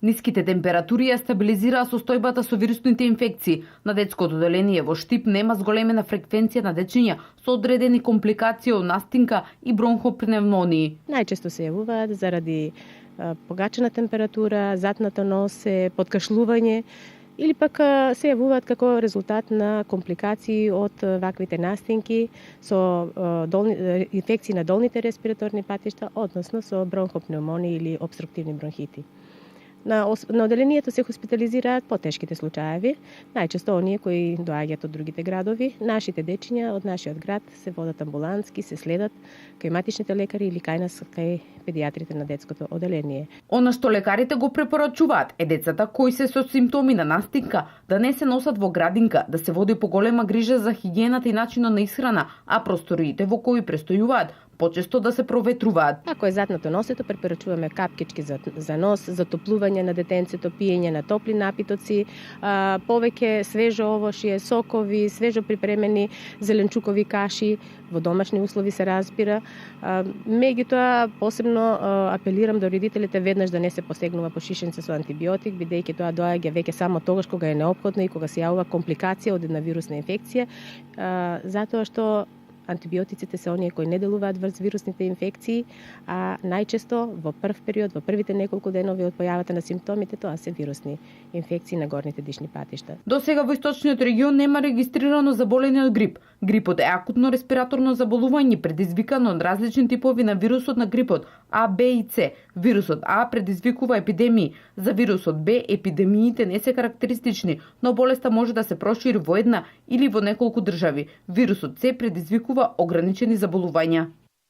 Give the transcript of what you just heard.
Ниските температури ја стабилизираа состојбата со вирусните инфекции. На детското оделение во Штип нема зголемена фреквенција на дечиња со одредени компликации од настинка и бронхопневмонии. Најчесто се јавуваат заради погачена температура, затната носе, подкашлување или пак се јавуваат како резултат на компликации од ваквите настинки со инфекции на долните респираторни патишта, односно со бронхопневмонии или обструктивни бронхити. На оделението се хоспитализираат потешките случаеви, најчесто оние кои доаѓаат од другите градови. Нашите дечиња од нашиот град се водат амбулантски, се следат кај матичните лекари или кај нас кај педијатрите на детското оделение. Она што лекарите го препорачуваат е децата кои се со симптоми на настинка да не се носат во градинка, да се води поголема грижа за хигиената и начинот на исхрана, а просториите во кои престојуваат почесто да се проветруваат. Ако е затното носето, препорачуваме капкички за нос, затоплување на детенцето, пиење на топли напитоци, повеќе свежо овошје, сокови, свежо припремени зеленчукови каши, во домашни услови се разбира. Меѓутоа, посебно апелирам до родителите веднаш да не се посегнува по шишенце со антибиотик, бидејќи тоа доаѓа веќе само тогаш кога е неопходно и кога се јавува компликација од една вирусна инфекција, затоа што антибиотиците се оние кои не делуваат врз вирусните инфекции, а најчесто во прв период, во првите неколку денови од појавата на симптомите, тоа се вирусни инфекции на горните дишни патишта. До сега во источниот регион нема регистрирано заболени од грип. Грипот е акутно респираторно заболување предизвикано од различни типови на вирусот на грипот А, Б и С. Вирусот А предизвикува епидемии. За вирусот Б епидемиите не се карактеристични, но болеста може да се прошири во една или во неколку држави. Вирусот С предизвикува ограничени заболувања.